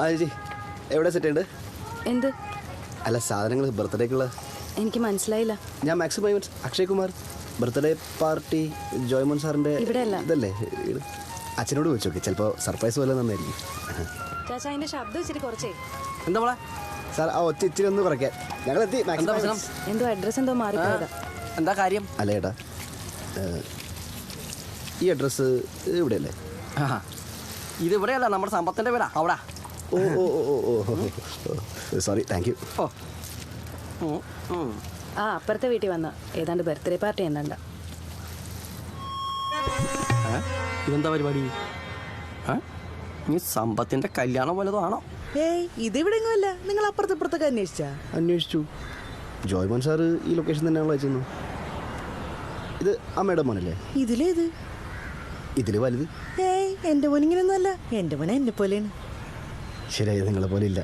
ആ ചേച്ചി എവിടെ സെറ്റ് ഉണ്ട്? എന്ത്? അല്ല സാധനങ്ങൾ ബർത്ത്ഡേക്കുള്ള. എനിക്ക് മനസ്സിലായില്ല. ഞാൻ maximum Akshay Kumar birthday party Joymon സാറിൻ്റെ ഇതല്ലേ? അച്ഛനോട് ചോദിച്ചോക്കെ, ചിലപ്പോൾ സർപ്രൈസ് പോലെ നന്നായിരിക്കും. ചാച്ചാ അതിന്റെ ശബ്ദം ഇച്ചിരി കുറച്ചേ. എന്താ മോളെ? സാർ ആ ഒച്ച ഇച്ചിരി ഒന്ന് കുറയ്ക്കാൻ. ഞങ്ങൾ എത്തി. എന്തോ അഡ്രസ് എന്തോ മാറിപ്പോയതാ. എന്താ കാര്യം? അല്ല ചേട്ടാ, ഈ അഡ്രസ്സ് ഇവിടെയല്ലേ? ഇത് ഇവിടെയല്ല, നമ്മുടെ സമ്പത്തിന്റെ വീടാ അവിടെ. ഓ ഓ ഓ ഓ സോറി, താങ്ക് യു. ആ അപ്പുറത്തെ വീട്ടിൽ വന്ന ഏതാണ്ട് ബർത്ത്ഡേ പാർട്ടി എന്താണ്ട. ഇതെന്താ പരിപാടി? നീ സമ്പത്തിന്റെ കല്യാണം വല്ലതും ആണോ? ഏയ് ഇതിവിടെങ്ങല്ല, നിങ്ങൾ അപ്പുറത്തൊക്കെ അന്വേഷിച്ചു. ജോയ്മോൻ സാറ് ഈ ലൊക്കേഷൻ തന്നെയാണല്ലോ അയച്ചു. ഇത് അമ്മയുടെ മോനല്ലേ? ഇതിലേത്? ഇതില് വലുത്. ഏയ് എന്റെ മോനിങ്ങനൊന്നുമല്ല, എന്റെ മോനെ എന്നെ പോലെയാണ്. ശരിയായി, നിങ്ങളെ പോലെ ഇല്ല.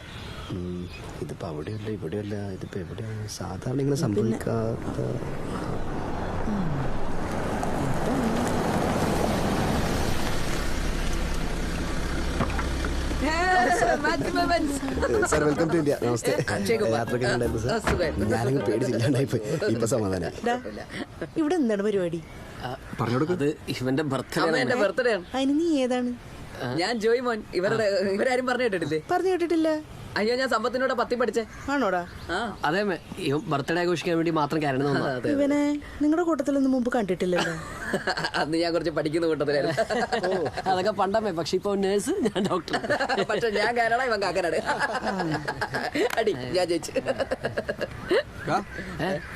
ഇതിപ്പോ അവിടെയല്ല ഇവിടെയല്ല, ഇതിപ്പോ എവിടെയാണ് സാധാരണ ഇങ്ങനെ സംഭവിക്കാത്ത. Sir welcome to India. നമസ്തേ. യാത്രയൊക്കെ ഉണ്ടായിരുന്നു സാർ? ഞാനങ്ങ് പേടിച്ചില്ലാണ്ടായിപ്പോയി. ഇപ്പൊ സമാധാനം. ഇവിടെ എന്താണ് പരിപാടി? പറഞ്ഞോട്. ഇവന്റെ ബർത്ത്ഡേ. അതിന് നീ ഏതാണ്? ഞാൻ ജോയ്മോൻ. ഇവരാരും പറഞ്ഞു കേട്ടിട്ടില്ലേ? പറഞ്ഞു കേട്ടിട്ടില്ല. അയ്യോ, ഞാൻ സമ്പത്തിനോട് 10 പഠിച്ചേ. ആണോടാ? അതെ, ബർത്ത്ഡേ ആഘോഷിക്കാൻ വേണ്ടി മാത്രം കാരണം. ഇവനെ നിങ്ങളുടെ കൂട്ടത്തിലൊന്നും മുമ്പ് കണ്ടിട്ടില്ലല്ലോ. അന്ന് ഞാൻ കുറച്ച് പഠിക്കുന്ന കൂട്ടത്തിലായിരുന്നു. അതൊക്കെ പണ്ടമ്മേ. പക്ഷെ ഇപ്പൊ നേഴ്സ്, ഞാൻ ഡോക്ടർ. പക്ഷെ ഞാൻ കാനഡ, ഇവൻ കാക്കനാട്. അടി ഞാൻ ജയിച്ചു.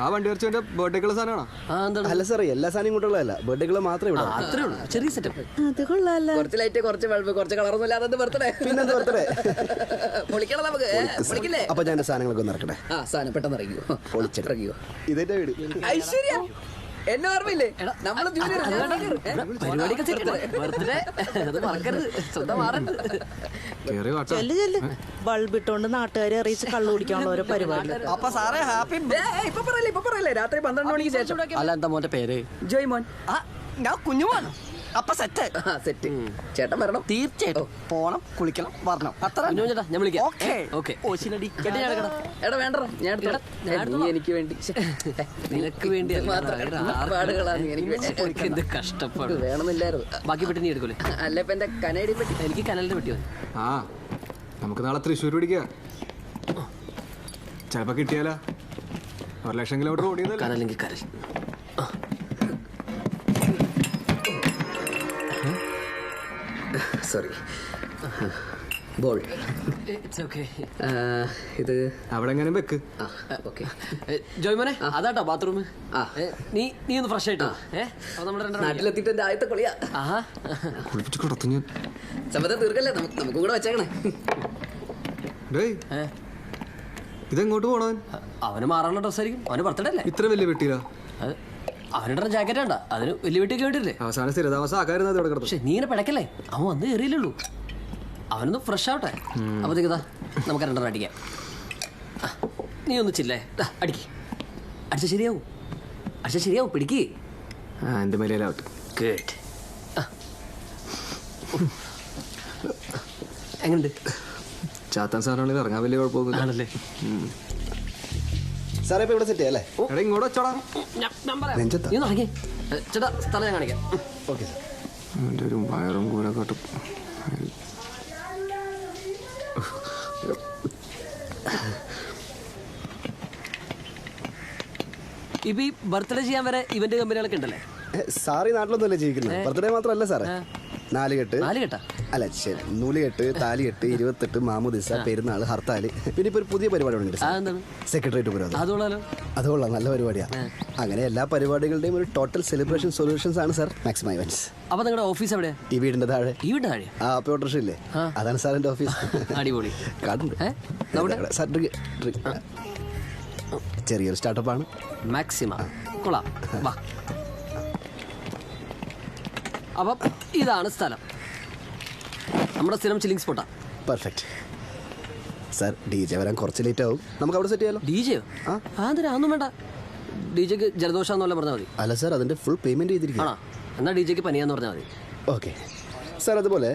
ആ വണ്ടി കുറച്ച് ബർത്ത്ഡേക്കുള്ള സാധനമാണോ? അല്ല സാറേ, എല്ലാ സാധനം ഇങ്ങോട്ടുള്ളതല്ല, ബർത്ത്ഡേക്കുള്ള മാത്രമേ ഇവിടെ. അത്രേ ഉള്ളൂ, ചെറിയ സെറ്റപ്പ്. അത് കൊള്ളാല്ല. കുറച്ച് ലൈറ്റ്, കുറച്ച് ബൾബ്, കുറച്ച് കളറൊന്നും ഇല്ലാതെ ബർത്ത്ഡേ. പിന്നെ ബർത്ത്ഡേ പൊളിക്കണം നമുക്ക്. പൊളിക്കില്ലേ? അപ്പൊ ഞാൻ സാധനങ്ങളൊക്കെ ഒന്ന് ഇറക്കട്ടെ. ആ സാധനം പെട്ടെന്ന് ഇറങ്ങിയോ? പൊളിച്ചിറങ്ങിയോ? ഇതെന്റെ വീട്. ഐശ്വര്യ, എന്നെ ഓർമ്മയില്ലേ? നമ്മള് ബർത്ത്ഡേ അത് മറക്കരുത്, ശ്രദ്ധ മാറരുത്. ചെല്ല് ചെല്ല്. ബൾബ് ഇട്ടോണ്ട് നാട്ടുകാരെ അറിയിച്ച് കള്ളു കുടിക്കാനുള്ള ഓരോ പരിപാടി. അപ്പൊ സാറേ ഹാപ്പി. ഇപ്പൊ പറയല്ലേ, രാത്രി 12 മണിക്ക് ശേഷം. അല്ല, എന്താ മോന്റെ പേര്? ജോയ്മോൻ. ഞാൻ കുഞ്ഞുമോൻ. അപ്പൊ സെറ്റ്. സെറ്റ്. ചേട്ടൻ വരണം. തീർച്ചയായിട്ടും പോണം, കുളിക്കണം, വരണം. അത്ര ചേട്ടാ, ഞാൻ വിളിക്കാം. ഓക്കെ. ഓശിനടി എടാ വേണ്ട, ഞാൻ നീ എനിക്ക് വേണ്ടി. നിനക്ക് വേണ്ടി പാടുകളാണ് എനിക്ക് എന്ത് കഷ്ടപ്പാട്. വേണമെന്നില്ലായിരുന്നു. ബാക്കി പെട്ടി നീ എടുക്കൂലേ? അല്ല, ഇപ്പൊ എന്റെ കനേഡി പെട്ടി. എനിക്ക് കനലിന്റെ പെട്ടി മതി. ആ, നമുക്ക് നാളെ തൃശ്ശൂർ പിടിക്കുക. ചിലപ്പോ കിട്ടിയാലോ 1,00,000 കിലോമീറ്റർ ഓടിയത്. കനലെങ്കിൽ കനൽ. സോറി. ബോൾ. ഇത് അവിടെ എങ്ങനെ വെക്ക്. ഓക്കെ. ജോയ്മോനെ, അതാട്ടോ ബാത്റൂം. നീ ഒന്ന് ഫ്രഷ് ആയിട്ടോ. നാട്ടിലെത്തിയിട്ട് എന്റെ ആദ്യത്തെ കൊളിയാ. കുളിപ്പിച്ച് കിടത്തു ഞാൻ. സമ്മതം തീർക്കല്ലേ, നമുക്ക് കൂടെ വെച്ചേക്കണേ. ഡേയ്, ഇതെങ്ങോട്ട് പോണവൻ? അവന് മാറാനുള്ള ഡ്രസ്സായിരിക്കും. അവന് ബർത്ത്ഡേ അല്ലേ? ഇത്ര വലിയ വെട്ടിയില്ല. അവനിട ജാക്കറ്റ് വേണ്ട, അതിന് വലിയ വെട്ടിയൊക്കെ വേണ്ടിയില്ലേ? അവസാനം സ്ഥിരതാമസം ആക്കാരുന്നത് ഇവിടെ കിടന്നു. പക്ഷെ നീ ഇങ്ങനെ പിടക്കല്ലേ, അവൻ വന്ന് കയറിയില്ലുള്ളൂ. അവനൊന്ന് ഫ്രഷ് ആവട്ടെ. അപ്പത്തേക്കതാ നമുക്ക് 2 അടിക്കാം. നീ ഒന്ന് ചില്ലേ, അടിക്ക്. അടിച്ച ശരിയാവും. പിടിക്ക്. എന്റെ മേലാവട്ടെ. ഗുഡ്. എങ്ങനെയുണ്ട്? ചാത്താൻ സാധനങ്ങളിൽ ഇറങ്ങാൻ വലിയ കുഴപ്പമൊന്നുമില്ല. ആണല്ലേ? സാറേ ഇപ്പൊ ഇവിടെ സെറ്റ് ചെയ്യാം അല്ലേ? എടാ ഇങ്ങോട്ട് വെച്ചോടാ. നീ നോക്കിയേ ചേട്ടാ, സ്ഥലം ഞാൻ കാണിക്കാം. Okay sir. എൻ്റെ ഒരു വയറും കൂനക്കാട്ടും. ഇപ്പൊ ഈ ബർത്ത്ഡേ ചെയ്യാൻ വരെ ഇവന്റ് കമ്പനികളൊക്കെ ഉണ്ടല്ലേ? സാർ ഈ നാട്ടിലൊന്നുമല്ലേ ജീവിക്കുന്നത്? ബർത്ത്ഡേ മാത്രമല്ല സാറേ, 4 കെട്ട്. 4 കെട്ടാ? അല്ല ശരി, 100 കെട്ട്, താലികെട്ട്, 28 മാമുദിസ, പെരുന്നാൾ, ഹർത്താൽ. പിന്നെ ഇപ്പൊ ഒരു പുതിയ പരിപാടി ഉണ്ട്, സെക്രട്ടേറിയറ്റ് ഉപരോധം. അത് കൊള്ളാം, നല്ല പരിപാടിയാണ്. അങ്ങനെ എല്ലാ പരിപാടികളുടെയും ഒരു ടോട്ടൽ സെലിബ്രേഷൻ സൊല്യൂഷൻസ് ആണ് സാർ മാക്സിമം ഇവന്റ്സ്. അപ്പൊ നിങ്ങളുടെ ഓഫീസ് എവിടെയാ? ഈ വീടിന്റെ താഴെ. ഈ വീടിന്റെ താഴെ? ആ ഓട്ടോറിക്ഷ ഇല്ലേ, അതാണ് സാറിന്റെ ഓഫീസ്. അടിപൊളി. ചെറിയൊരു സ്റ്റാർട്ടപ്പാണ്. മാക്സിമ കൊള്ളാം. വാ. അപ്പം ഇതാണ് സ്ഥലം, നമ്മുടെ സ്ഥിരം ചില്ലിംഗ് സ്പോട്ടാ. Perfect sir. DJ വരാൻ കുറച്ച് ലേറ്റ് ആവും, നമുക്ക് അവിടെ സെറ്റ് ചെയ്യാലോ. DJ? അതൊന്നും വേണ്ട. DJക്ക് ജലദോഷം പറഞ്ഞാൽ മതി. അല്ല സാർ, അതിന്റെ ഫുൾ പേയ്മെന്റ് ചെയ്തിരിക്കും. ആണോ? എന്നാൽ DJക്ക് പനിയാന്ന് പറഞ്ഞാൽ മതി. ഓക്കെ സാർ അതുപോലെ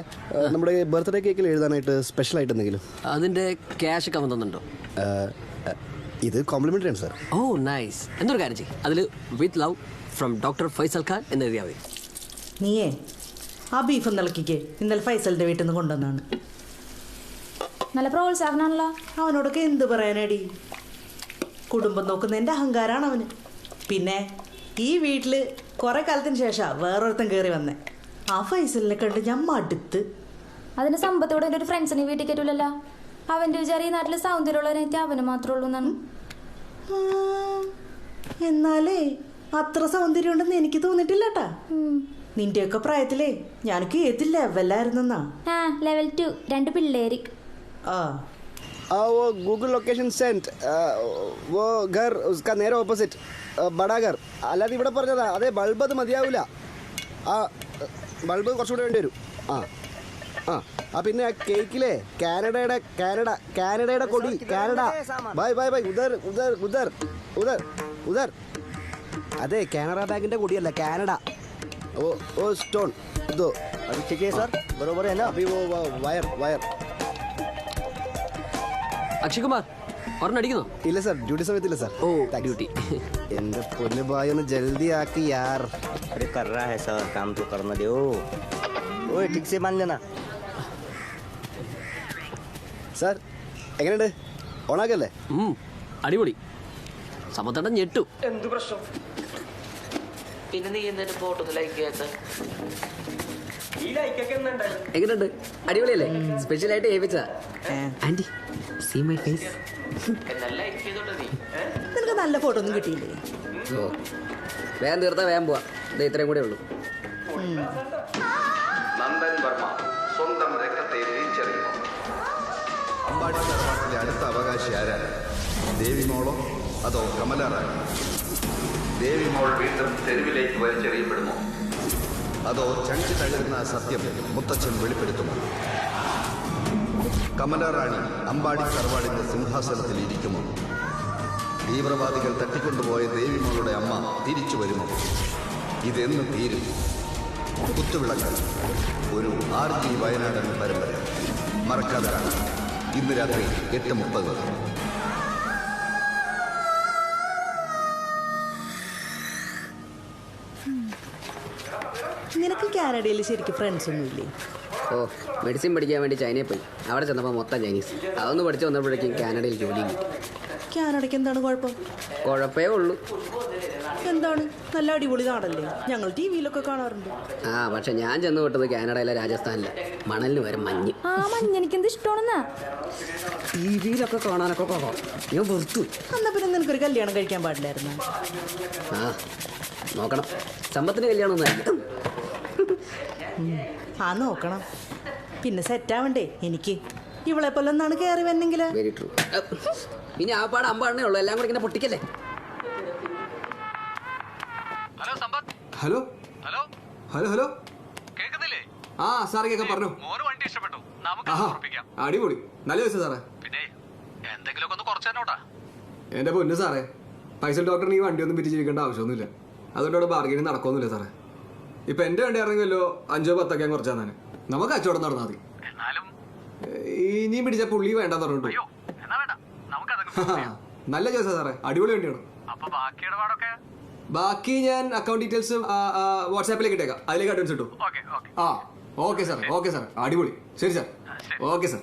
നമ്മുടെ ബർത്ത്ഡേ കേക്കിൽ എഴുതാനായിട്ട് സ്പെഷ്യൽ ആയിട്ട് എന്തെങ്കിലും അതിന്റെ ക്യാഷ് ഒക്കെ അവൻ തന്നുണ്ടോ? ഇത് കോംപ്ലിമെൻ്ററി ആണ് സാർ. ഓ നൈസ്. എന്തൊരു കാര്യം ചെയ്യും, അതിൽ with love from doctor Faisal Khan എന്ന് എഴുതിയാൽ മതി. നീയേ ആ ബീഫ് നിളക്കിക്ക്, ഇന്നലെ ഫൈസലിന്റെ വീട്ടിൽ നിന്ന് കൊണ്ടുവന്നാണ്. നല്ല പ്രോത്സാഹനമാണല്ലോ. അവനോടൊക്കെ എന്ത് പറയാനടി, കുടുംബം നോക്കുന്നതിന്റെ അഹങ്കാരമാണ് അവന്. പിന്നെ ഈ വീട്ടിൽ കുറെ കാലത്തിന് ശേഷം വേറൊരുത്തൻ കയറി വന്നേ. ആ ഫൈസലിനെ കണ്ട് ഞാൻ മടുത്ത്. അതിന് സമ്പത്തോടെ എൻ്റെ ഒരു ഫ്രണ്ട്സിനെ വീട്ടിൽ കയറ്റൂലല്ലോ. അവൻ്റെ വിചാരം ഈ നാട്ടിൽ സൗന്ദര്യമുള്ളവനെ അവന് മാത്രമേ ഉള്ളൂ എന്നാണ്. എന്നാലേ അത്ര സൗന്ദര്യം ഉണ്ടെന്ന് എനിക്ക് തോന്നിട്ടില്ലട്ടാ. നിന്റെയൊക്കെ പ്രായത്തിലേ ഞാനൊക്കെ ഏത് ലെവലായിരുന്നെന്നാ. ആ ലെവൽ 2 2 പിള്ളേര്. ആ वो गूगल लोकेशन सेंट वो घर उसका നേരെ ഓപ്പോസിറ്റ് ബടാ ഘർ. അല്ലാതെ ഇവിടെ പറഞ്ഞതാ. അതെ, ബൾബ് അത് മതിയാവില്ല. ആ ബൾബ് കുറച്ചുകൂടെ വേണ്ടി വരും. ആ ആ ആ പിന്നെ ആ കേക്കിലെ കാനഡയുടെ കൊടി. കാനഡ. Bye bye bye. ഉദർ ഉദർ ഉദർ ഉദർ ഉദർ. അതെ, കാനറ ബാങ്കിന്റെ കൊടിയല്ല, കാനഡ. ഓ ഓ സ്റ്റോൺ ഇതോ. अभी ठीक है सर, बरोबर है ना? अभी वो वायर. അക്ഷയ് കുമാർ ഒരെണ്ണം അടിക്കുന്നോ? ഇല്ല സാർ, ഡ്യൂട്ടി സമയത്തില്ല സാർ. ഓ ഡ്യൂട്ടി. എന്റെ പൊന്നു ഭായി ഒന്ന് ജൽദി ആക്കി യാർ. अरे कर रहा है सर, काम तो करना दो. ओए ठीक से मान लेना. സാർ എങ്ങനെയുണ്ട്? ഓണാക്കല്ലേ? അടിപൊളി. സമത്തണ്ട ഞെട്ടു. എന്ത് പ്രശ്നം? പിന്നെ നീ എന്തിനു ഫോട്ടോ ലൈക്ക് ചെയ്യാത്ത? എങ്ങനെയുണ്ട്? അടിപൊളിയല്ലേ? സ്പെഷ്യലായിട്ട് ഏൽപ്പിച്ചതാ. Aunty see my face. നിനക്ക് നല്ല ഫോട്ടോ ഒന്നും കിട്ടിയില്ലേ? ഓ വേഗം തീർത്താ വേഗം പോവാ. ഇത് ഇത്രയും കൂടെ ഉള്ളൂ. നന്ദൻ വർമ്മ സ്വന്തം രക്തത്തെ തിരിച്ചറിയുന്നു. അമ്പാടി തറവാട്ടിലെ അടുത്ത അവകാശി ആരാണ്? ദേവിമോളോ അതോ കമലാറാണോ? ദേവിമോൾ വീണ്ടും തെരുവിലേക്ക് വലിച്ചെറിയപ്പെടുമോ അതോ ചങ്കി തകരുന്ന സത്യം മുത്തച്ഛൻ വെളിപ്പെടുത്തുമോ? കമലാറാണി അമ്പാടി തറവാടിന്റെ സിംഹാസനത്തിൽ ഇരിക്കുമോ? തീവ്രവാദികൾ തട്ടിക്കൊണ്ടുപോയ ദേവിമോളുടെ അമ്മ തിരിച്ചു വരുമോ? ഇതെന്ന് തീരും. കുത്തുവിളക്ക്, ഒരു RG വയനാടൻ പരമ്പര. മറക്കാതെ കാണാം. ഇന്ന് രാത്രി 8:30. നിനക്ക് കാനഡയിൽ ശരിക്കും ഫ്രണ്ട്സ് ഒന്നും ഇല്ലേ? ഓ മെഡിസിൻ പഠിക്കാൻ വേണ്ടി ചൈനയിൽ പോയി. അവിടെ ചെന്നപ്പോൾ മൊത്തം ചൈനീസ്. അതൊന്ന് പഠിച്ചു വന്നപ്പോഴേക്കും കാനഡയിൽ ജോലിയും കിട്ടി. കാനഡയ്ക്ക് എന്താണ് കുഴപ്പം? കുഴപ്പമേ ഉള്ളൂ. എന്താണ്, നല്ല അടിപൊളി നാടല്ലേ, ഞങ്ങൾ TV-യിലൊക്കെ കാണാറുണ്ട്. ആ പക്ഷെ ഞാൻ ചെന്ന് വിട്ടത് കാനഡയിലെ രാജസ്ഥാനിലെ മണലിന് വരെ മഞ്ഞ്. ആ മഞ്ഞ് എനിക്ക് എന്ത് ഇഷ്ടമാണെന്നാ. TV-യിലൊക്കെ കാണാനൊക്കെ കൊള്ളാം. ഞാൻ വെറുത്തു. എന്നാ പിന്നെ നിനക്കൊരു കല്യാണം കഴിക്കാൻ പാടില്ലായിരുന്നു? ആ നോക്കണം. സമ്പത്തിന് കല്യാണം ഒന്നും ആ നോക്കണം. പിന്നെ സെറ്റാവണ്ടേ എനിക്ക്? ഇവളെ പോലെ ഒന്നാണ് കയറി വന്നെങ്കില്. Very true. ഇനി ആ പാട് അമ്പാടനേ ഉള്ളൂ. എല്ലാം കൂടെ ഇങ്ങനെ പൊട്ടിക്കല്ലേ. ഹലോ ഹലോ ഹലോ കേൾക്കുന്നില്ലേ? ആ സാറേ കേൾക്കാം, പറഞ്ഞു. മോന് വണ്ടി ഇഷ്ടപ്പെട്ടു, നമുക്ക് ഉറപ്പിക്കാം. അടിപൊളി, നല്ല ദിവസം സാറേ. പിന്നെ എന്തെങ്കിലുമൊക്കെ ഒന്ന് കുറച്ച് തന്നോട്ടാ. എന്റെ പൊന്നു സാറേ, ഫൈസൽ ഡോക്ടറിന് ഈ വണ്ടി ഒന്നും പിരിച്ചിരിക്കേണ്ട ആവശ്യമൊന്നുമില്ല. അതുകൊണ്ട് അവിടെ ബാർഗൈനിങ് നടക്കൊന്നുമില്ല സാറേ. ഇപ്പൊ എന്റെ വണ്ടി ഇറങ്ങിയല്ലോ 5-10 കുറച്ചാ തന്നെ നമുക്ക് കച്ചവടം നടന്നാൽ മതി. എന്നാലും ഇനിയും പിടിച്ച പുള്ളി വേണ്ടെന്ന് പറഞ്ഞിട്ടു. അയ്യോ എന്നാ വേണ്ട, നമുക്ക് അതൊക്കെ നല്ല ചോദിച്ചാ സാറേ, അടിപൊളി വണ്ടിയാണ്. അപ്പൊ ബാക്കിയുടെ പാടൊക്കെ ബാക്കി ഞാൻ അക്കൗണ്ട് ഡീറ്റെയിൽസ് വാട്സാപ്പിലേക്ക് ഇട്ടേക്കാം, അതിലേക്ക് അഡ്വാൻസ് ഇട്ടു. Okay okay. ആ ഓക്കെ സാർ, ഓക്കെ സാർ, അടിപൊളി. ശരി സാർ, ഓക്കെ സാർ.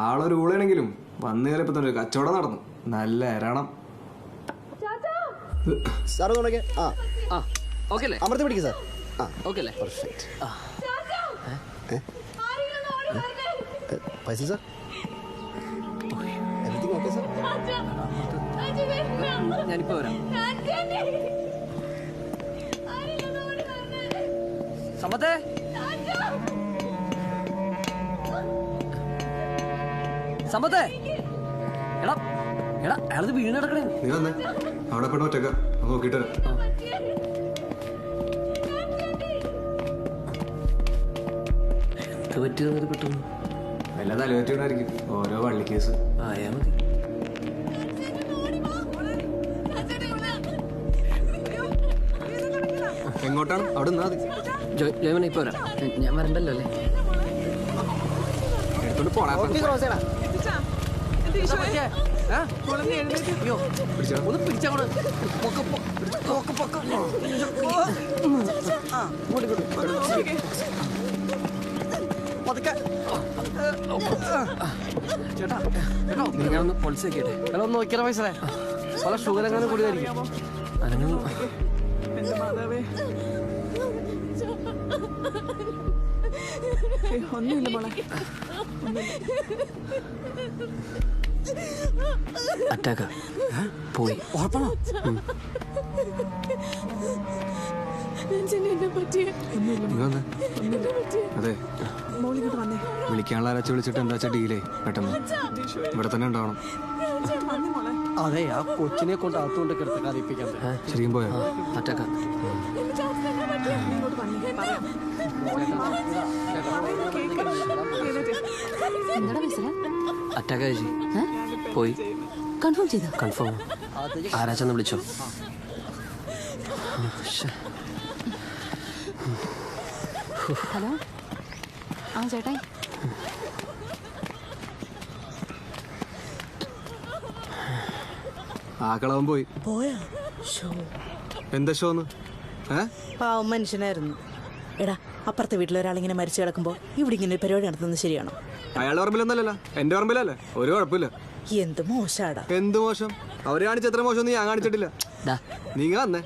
ആളൊരു ഊളാണെങ്കിലും വന്നു കയറിയപ്പോ തന്നെ ഒരു കച്ചവടം നടന്നു. നല്ല എരണം. സാർ തുടങ്ങിയ ആ ഓക്കെ അല്ലേ? അമർത്തി പിടിക്കും സാർ. ആ ഓക്കെ അല്ലേ? പെർഫെക്റ്റ്. പൈസ സാർ, എവരിത്തിങ് ഓക്കെ സാർ? ഞാനിപ്പോ വരാം. സമ്പത്തേ, സമ്പത്തേ, എടാ എടാ അയാളത് വീണ് കിടക്കണേ. നീ വന്നേ, അവിടെ പെണ്ണ ഒറ്റക്ക നോക്കിട്ട് പറ്റിയത് പെട്ടെന്ന് എല്ലാ തലവേറ്റീനായിരിക്കും ഓരോ വള്ളി കേസ്. ആയാ മതി. എങ്ങോട്ടാണ്? അവിടെ നിന്നാ മതി. ജോയ്മന ഇപ്പൊ വരാം. ഞാൻ വരണ്ടല്ലോ അല്ലേ? എടുത്തോണ്ട് പോടാ. ഞാനൊന്ന് പൊളിച്ച് വെക്കട്ടെ. ഒന്ന് നോക്കിയാലോ പൈസ പല ഷുഗർ എങ്ങനെ കൂടിയായിരിക്കും. ഒന്നുമില്ല മോളെ. അറ്റാക്ക പോയി. ഉറപ്പാണോ? അതെ, വിളിക്കാനുള്ള ആരാച്ച വിളിച്ചിട്ട് എന്താ വെച്ചാ ഡീലേ പെട്ടെന്ന് ഇവിടെ തന്നെ ഉണ്ടാവണം. അതെ, ആ കൊച്ചിനെ കൊണ്ട് അകത്തുകൊണ്ട് കിടത്ത് കറിയിപ്പിക്കാൻ. ശരിക്കും പോയോ? അറ്റാക്ക അറ്റാക്ക ചേച്ചി പോയി. കൺഫേം ചെയ്ത? കൺഫേം. ആരാച്ചെന്ന് വിളിച്ചോ? ഹലോ. ആ ചേട്ടായി, ആ കളവൻ പോയി. പോയാ? ഷോ, എന്താ ഷോന്ന്? പാവം മനുഷ്യനായിരുന്നു. എടാ, അപ്പുറത്തെ വീട്ടിലൊരാളിങ്ങനെ മരിച്ചു കിടക്കുമ്പോൾ ഇവിടെ ഇങ്ങനെ ഒരു പരിപാടി നടത്തുന്നത് ശരിയാണോ? അയാളുടെ പറമ്പിലൊന്നല്ലല്ലോ, എന്റെ പറമ്പിലല്ലേ. ഒരു കുഴപ്പമില്ല. എന്ത് മോശാടാ. എന്ത് മോശം? അവര് കാണിച്ച എത്ര മോശം ഞാൻ കാണിച്ചിട്ടില്ല. നീ വന്നേ,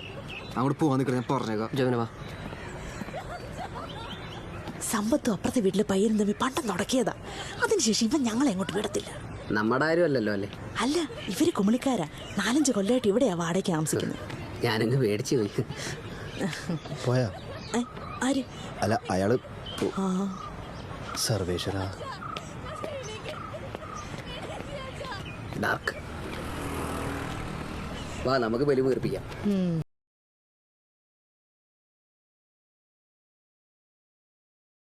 അങ്ങോട്ട് പോവാൻ നിൽക്കണം. ഞാൻ പറഞ്ഞേക്കാം. ജോമിന വാ. സമ്പത്തും അപ്പുറത്തെ വീട്ടിലെ പയ്യനും തമ്മിൽ പണ്ടം തുടക്കിയതാ. അതിനുശേഷം ഇവൻ ഞങ്ങളെ എങ്ങോട്ട് വിടത്തില്ല. നമ്മുടെ ആരും അല്ലല്ലോ അല്ലേ? അല്ല, ഇവര് കുമളിക്കാരാ. 4-5 കൊല്ലമായിട്ട് ഇവിടെയാ വാടകയ്ക്ക് താമസിക്കുന്നത്. ഞാനങ്ങ് പേടിച്ചു പോയി. പോയാ? ആര്? അല്ല, അയാള് ആ, സർവേശ്വര. ഡാർക്ക് വാ, നമുക്ക് ബലി വീർപ്പിക്കാം.